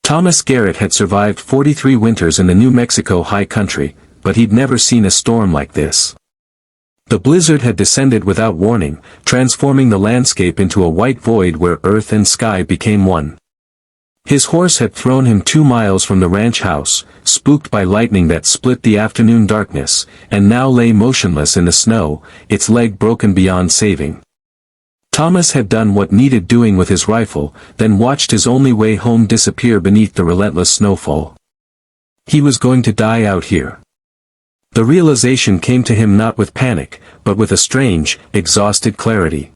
Thomas Garrett had survived 43 winters in the New Mexico high country, but he'd never seen a storm like this. The blizzard had descended without warning, transforming the landscape into a white void where earth and sky became one. His horse had thrown him 2 miles from the ranch house, spooked by lightning that split the afternoon darkness, and now lay motionless in the snow, its leg broken beyond saving. Thomas had done what needed doing with his rifle, then watched his only way home disappear beneath the relentless snowfall. He was going to die out here. The realization came to him not with panic, but with a strange, exhausted clarity.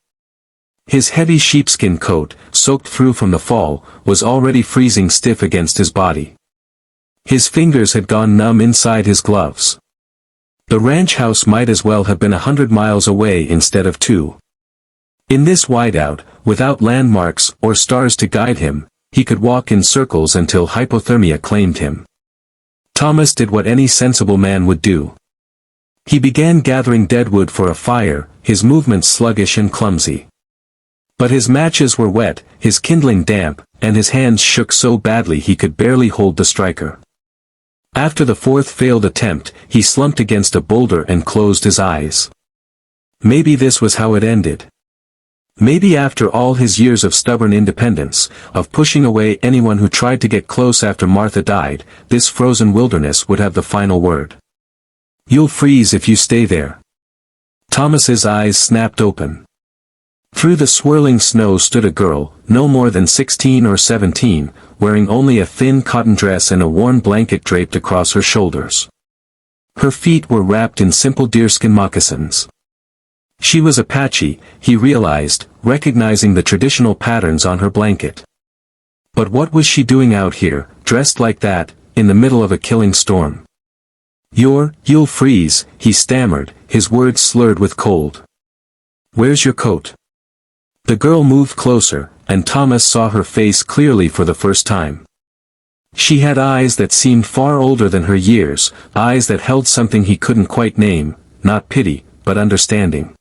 His heavy sheepskin coat, soaked through from the fall, was already freezing stiff against his body. His fingers had gone numb inside his gloves. The ranch house might as well have been 100 miles away instead of 2. In this whiteout, without landmarks or stars to guide him, he could walk in circles until hypothermia claimed him. Thomas did what any sensible man would do. He began gathering deadwood for a fire, his movements sluggish and clumsy. But his matches were wet, his kindling damp, and his hands shook so badly he could barely hold the striker. After the 4th failed attempt, he slumped against a boulder and closed his eyes. Maybe this was how it ended. Maybe after all his years of stubborn independence, of pushing away anyone who tried to get close after Martha died, this frozen wilderness would have the final word. "You'll freeze if you stay there." Thomas's eyes snapped open. Through the swirling snow stood a girl, no more than 16 or 17, wearing only a thin cotton dress and a worn blanket draped across her shoulders. Her feet were wrapped in simple deerskin moccasins. She was Apache, he realized, recognizing the traditional patterns on her blanket. But what was she doing out here, dressed like that, in the middle of a killing storm? You'll freeze," he stammered, his words slurred with cold. "Where's your coat?" The girl moved closer, and Thomas saw her face clearly for the first time. She had eyes that seemed far older than her years, eyes that held something he couldn't quite name, not pity, but understanding.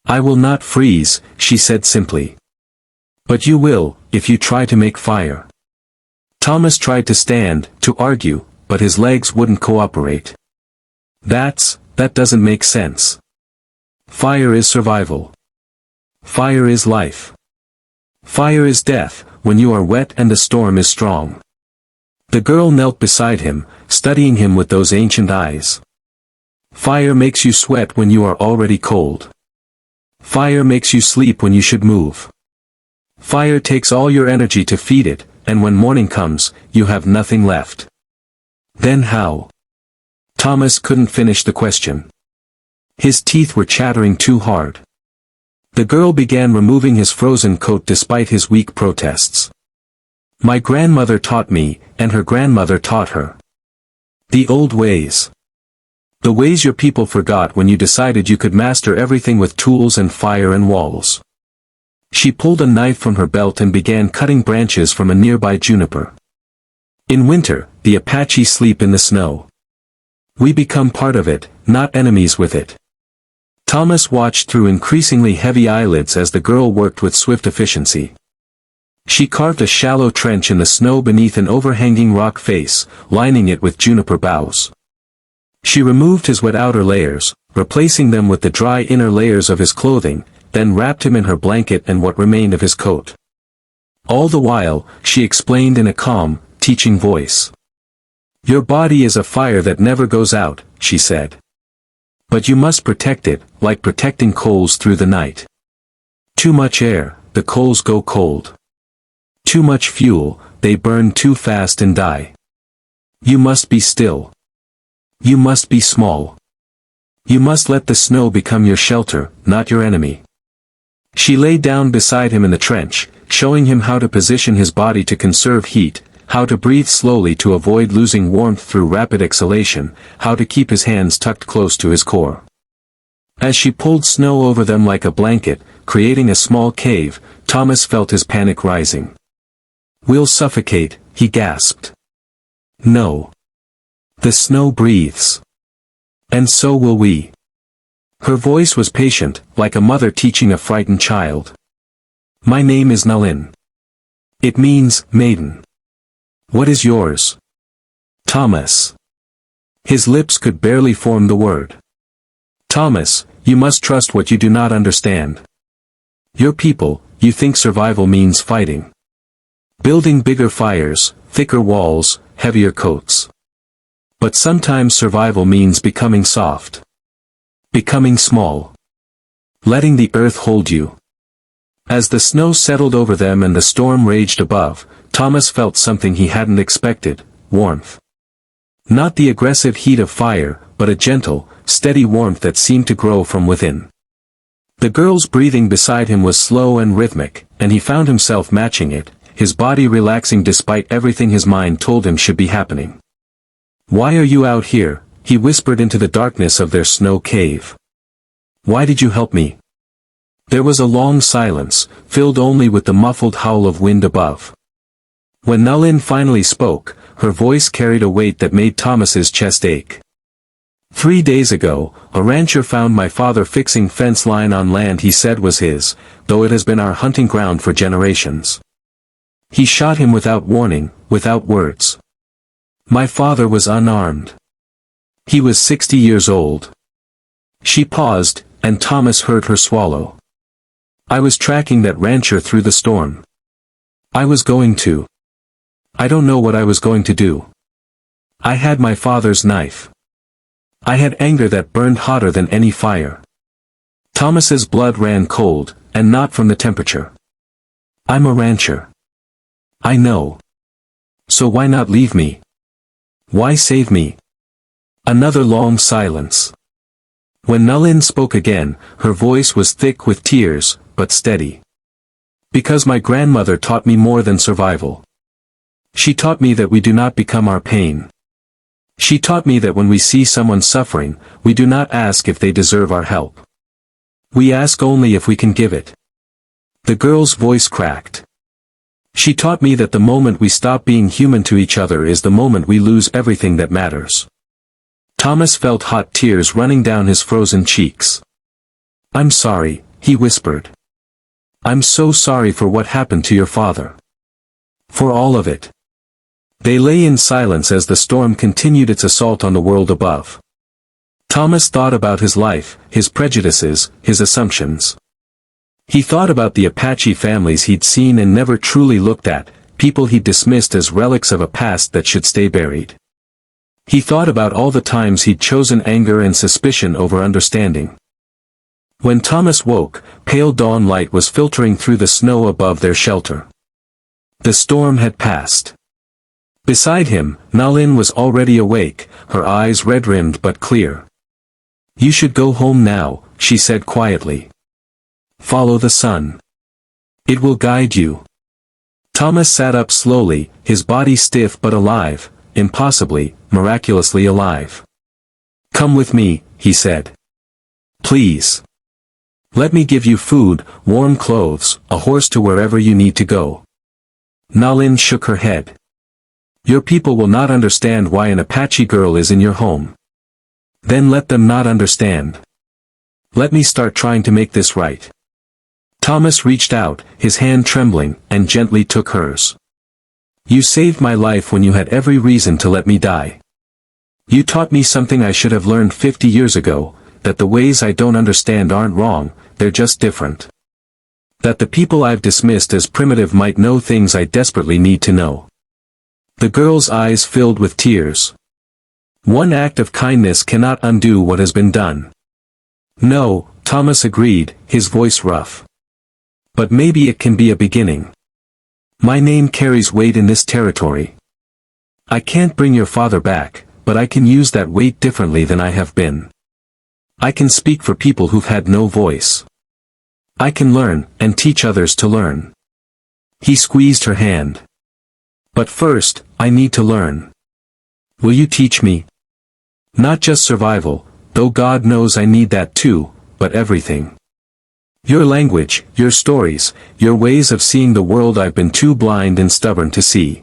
"I will not freeze," she said simply. "But you will, if you try to make fire." Thomas tried to stand, to argue, but his legs wouldn't cooperate. That doesn't make sense. Fire is survival. Fire is life. Fire is death, when you are wet and the storm is strong. The girl knelt beside him, studying him with those ancient eyes. Fire makes you sweat when you are already cold. Fire makes you sleep when you should move. Fire takes all your energy to feed it, and when morning comes, you have nothing left. Then how? Thomas couldn't finish the question. His teeth were chattering too hard. The girl began removing his frozen coat despite his weak protests. "My grandmother taught me, and her grandmother taught her. The old ways. The ways your people forgot when you decided you could master everything with tools and fire and walls." She pulled a knife from her belt and began cutting branches from a nearby juniper. "In winter, the Apache sleep in the snow. We become part of it, not enemies with it." Thomas watched through increasingly heavy eyelids as the girl worked with swift efficiency. She carved a shallow trench in the snow beneath an overhanging rock face, lining it with juniper boughs. She removed his wet outer layers, replacing them with the dry inner layers of his clothing, then wrapped him in her blanket and what remained of his coat. All the while, she explained in a calm, teaching voice. "Your body is a fire that never goes out," she said. "But you must protect it, like protecting coals through the night. Too much air, the coals go cold. Too much fuel, they burn too fast and die. You must be still. You must be small. You must let the snow become your shelter, not your enemy." She lay down beside him in the trench, showing him how to position his body to conserve heat, how to breathe slowly to avoid losing warmth through rapid exhalation, how to keep his hands tucked close to his core. As she pulled snow over them like a blanket, creating a small cave, Thomas felt his panic rising. "We'll suffocate," he gasped. "No. The snow breathes. And so will we." Her voice was patient, like a mother teaching a frightened child. "My name is Nalin. It means, maiden. What is yours? Thomas. His lips could barely form the word. Thomas, you must trust what you do not understand. Your people, you think survival means fighting. Building bigger fires, thicker walls, heavier coats. But sometimes survival means becoming soft. Becoming small. Letting the earth hold you. As the snow settled over them and the storm raged above, Thomas felt something he hadn't expected, warmth. Not the aggressive heat of fire, but a gentle, steady warmth that seemed to grow from within. The girl's breathing beside him was slow and rhythmic, and he found himself matching it, his body relaxing despite everything his mind told him should be happening. Why are you out here? He whispered into the darkness of their snow cave. Why did you help me? There was a long silence, filled only with the muffled howl of wind above. When Nalin finally spoke, her voice carried a weight that made Thomas's chest ache. 3 days ago, a rancher found my father fixing fence line on land he said was his, though it has been our hunting ground for generations. He shot him without warning, without words. My father was unarmed. He was 60 years old. She paused, and Thomas heard her swallow. I was tracking that rancher through the storm. I don't know what I was going to do. I had my father's knife. I had anger that burned hotter than any fire. Thomas's blood ran cold, and not from the temperature. I'm a rancher. I know. So why not leave me? Why save me? Another long silence. When Nalin spoke again, her voice was thick with tears, but steady. Because my grandmother taught me more than survival. She taught me that we do not become our pain. She taught me that when we see someone suffering, we do not ask if they deserve our help. We ask only if we can give it. The girl's voice cracked. She taught me that the moment we stop being human to each other is the moment we lose everything that matters. Thomas felt hot tears running down his frozen cheeks. I'm sorry, he whispered. I'm so sorry for what happened to your father. For all of it. They lay in silence as the storm continued its assault on the world above. Thomas thought about his life, his prejudices, his assumptions. He thought about the Apache families he'd seen and never truly looked at, people he'd dismissed as relics of a past that should stay buried. He thought about all the times he'd chosen anger and suspicion over understanding. When Thomas woke, pale dawn light was filtering through the snow above their shelter. The storm had passed. Beside him, Nalin was already awake, her eyes red-rimmed but clear. You should go home now, she said quietly. Follow the sun. It will guide you. Thomas sat up slowly, his body stiff but alive, impossibly, miraculously alive. Come with me, he said. Please. Let me give you food, warm clothes, a horse to wherever you need to go. Nalin shook her head. Your people will not understand why an Apache girl is in your home. Then let them not understand. Let me start trying to make this right. Thomas reached out, his hand trembling, and gently took hers. You saved my life when you had every reason to let me die. You taught me something I should have learned 50 years ago, that the ways I don't understand aren't wrong, they're just different. That the people I've dismissed as primitive might know things I desperately need to know. The girl's eyes filled with tears. One act of kindness cannot undo what has been done. No, Thomas agreed, his voice rough. But maybe it can be a beginning. My name carries weight in this territory. I can't bring your father back, but I can use that weight differently than I have been. I can speak for people who've had no voice. I can learn, and teach others to learn. He squeezed her hand. But first, I need to learn. Will you teach me? Not just survival, though God knows I need that too, but everything. Your language, your stories, your ways of seeing the world I've been too blind and stubborn to see.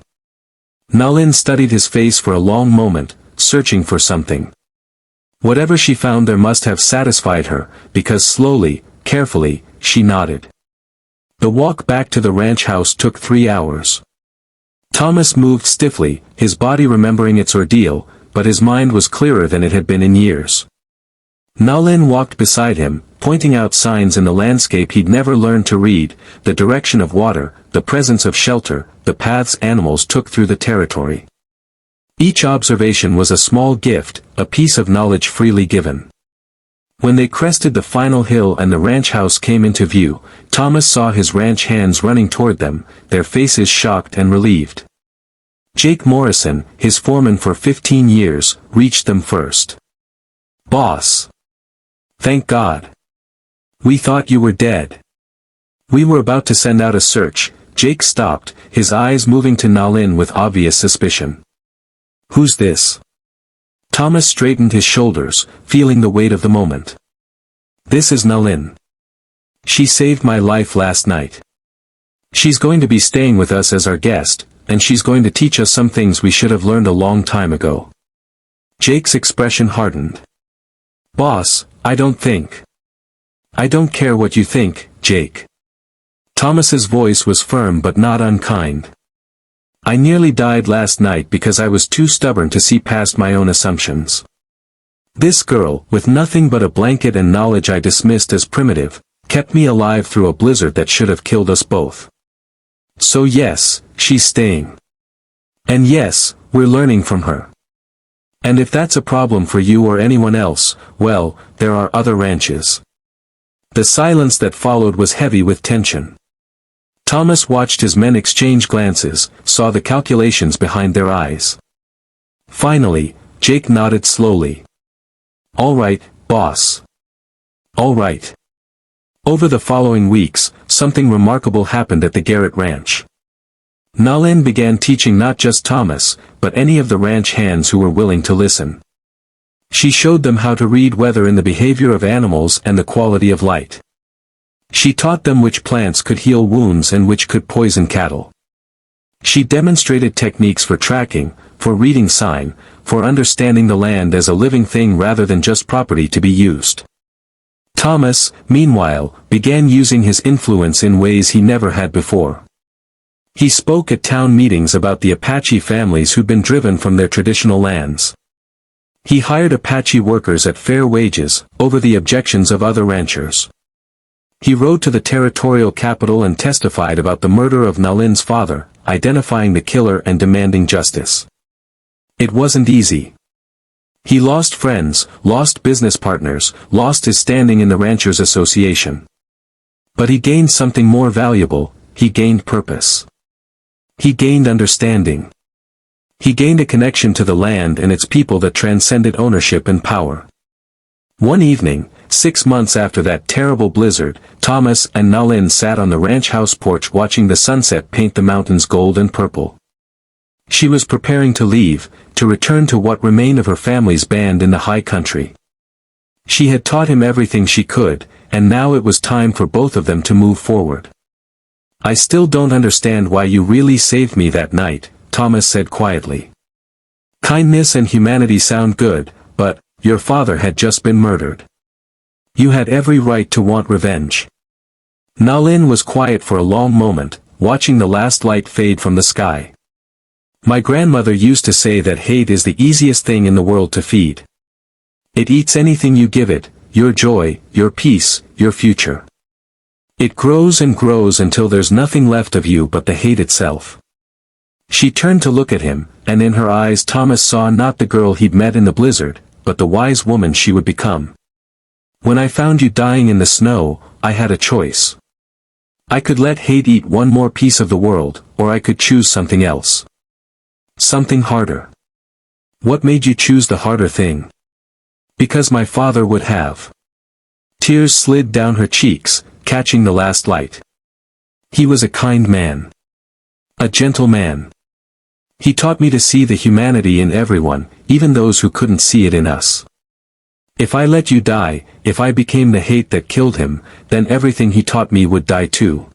Nalin studied his face for a long moment, searching for something. Whatever she found there must have satisfied her, because slowly, carefully, she nodded. The walk back to the ranch house took 3 hours. Thomas moved stiffly, his body remembering its ordeal, but his mind was clearer than it had been in years. Nalin walked beside him, pointing out signs in the landscape he'd never learned to read, the direction of water, the presence of shelter, the paths animals took through the territory. Each observation was a small gift, a piece of knowledge freely given. When they crested the final hill and the ranch house came into view, Thomas saw his ranch hands running toward them, their faces shocked and relieved. Jake Morrison, his foreman for 15 years, reached them first. "Boss! Thank God. We thought you were dead. We were about to send out a search." Jake stopped, his eyes moving to Nalin with obvious suspicion. "Who's this?" Thomas straightened his shoulders, feeling the weight of the moment. "This is Nalin. She saved my life last night. She's going to be staying with us as our guest, and she's going to teach us some things we should have learned a long time ago." Jake's expression hardened. "Boss, I don't think. I don't care what you think, Jake." Thomas's voice was firm but not unkind. "I nearly died last night because I was too stubborn to see past my own assumptions. This girl, with nothing but a blanket and knowledge I dismissed as primitive, kept me alive through a blizzard that should have killed us both. So yes, she's staying. And yes, we're learning from her. And if that's a problem for you or anyone else, well, there are other ranches." The silence that followed was heavy with tension. Thomas watched his men exchange glances, saw the calculations behind their eyes. Finally, Jake nodded slowly. "All right, boss. All right." Over the following weeks, something remarkable happened at the Garrett Ranch. Nalin began teaching not just Thomas, but any of the ranch hands who were willing to listen. She showed them how to read weather in the behavior of animals and the quality of light. She taught them which plants could heal wounds and which could poison cattle. She demonstrated techniques for tracking, for reading sign, for understanding the land as a living thing rather than just property to be used. Thomas, meanwhile, began using his influence in ways he never had before. He spoke at town meetings about the Apache families who'd been driven from their traditional lands. He hired Apache workers at fair wages, over the objections of other ranchers. He rode to the territorial capital and testified about the murder of Nalin's father, identifying the killer and demanding justice. It wasn't easy. He lost friends, lost business partners, lost his standing in the Ranchers Association. But he gained something more valuable, he gained purpose. He gained understanding. He gained a connection to the land and its people that transcended ownership and power. One evening, 6 months after that terrible blizzard, Thomas and Nalin sat on the ranch house porch watching the sunset paint the mountains gold and purple. She was preparing to leave, to return to what remained of her family's band in the high country. She had taught him everything she could, and now it was time for both of them to move forward. "I still don't understand why you really saved me that night," Thomas said quietly. "Kindness and humanity sound good, but your father had just been murdered. You had every right to want revenge." Nalin was quiet for a long moment, watching the last light fade from the sky. "My grandmother used to say that hate is the easiest thing in the world to feed. It eats anything you give it, your joy, your peace, your future. It grows and grows until there's nothing left of you but the hate itself." She turned to look at him, and in her eyes Thomas saw not the girl he'd met in the blizzard, but the wise woman she would become. "When I found you dying in the snow, I had a choice. I could let hate eat one more piece of the world, or I could choose something else. Something harder." "What made you choose the harder thing?" "Because my father would have." Tears slid down her cheeks, catching the last light. "He was a kind man. A gentle man. He taught me to see the humanity in everyone, even those who couldn't see it in us. If I let you die, if I became the hate that killed him, then everything he taught me would die too.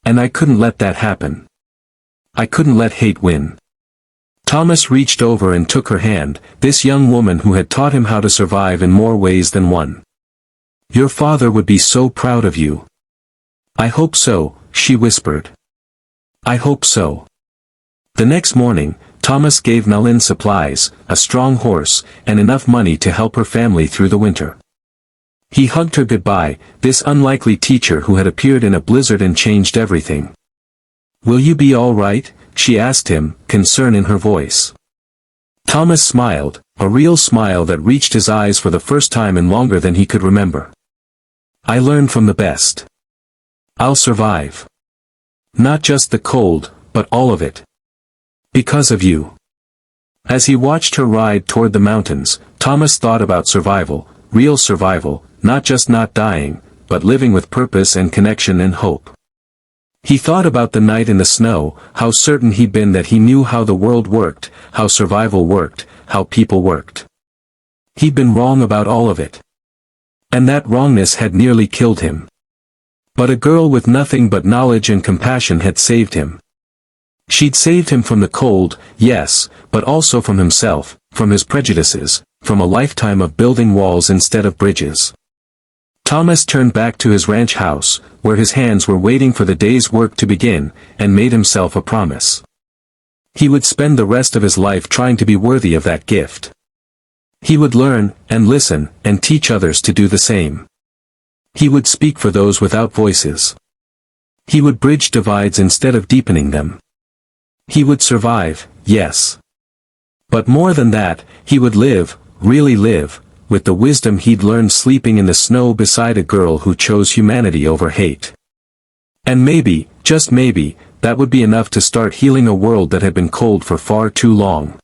And I couldn't let that happen. I couldn't let hate win." Thomas reached over and took her hand, this young woman who had taught him how to survive in more ways than one. "Your father would be so proud of you." "I hope so," she whispered. "I hope so." The next morning, Thomas gave Nalin supplies, a strong horse, and enough money to help her family through the winter. He hugged her goodbye, this unlikely teacher who had appeared in a blizzard and changed everything. "Will you be all right?" she asked him, concern in her voice. Thomas smiled, a real smile that reached his eyes for the first time in longer than he could remember. "I learned from the best. I'll survive. Not just the cold, but all of it. Because of you." As he watched her ride toward the mountains, Thomas thought about survival, real survival, not just not dying, but living with purpose and connection and hope. He thought about the night in the snow, how certain he'd been that he knew how the world worked, how survival worked, how people worked. He'd been wrong about all of it. And that wrongness had nearly killed him. But a girl with nothing but knowledge and compassion had saved him. She'd saved him from the cold, yes, but also from himself, from his prejudices, from a lifetime of building walls instead of bridges. Thomas turned back to his ranch house, where his hands were waiting for the day's work to begin, and made himself a promise. He would spend the rest of his life trying to be worthy of that gift. He would learn, and listen, and teach others to do the same. He would speak for those without voices. He would bridge divides instead of deepening them. He would survive, yes. But more than that, he would live, really live, with the wisdom he'd learned sleeping in the snow beside a girl who chose humanity over hate. And maybe, just maybe, that would be enough to start healing a world that had been cold for far too long.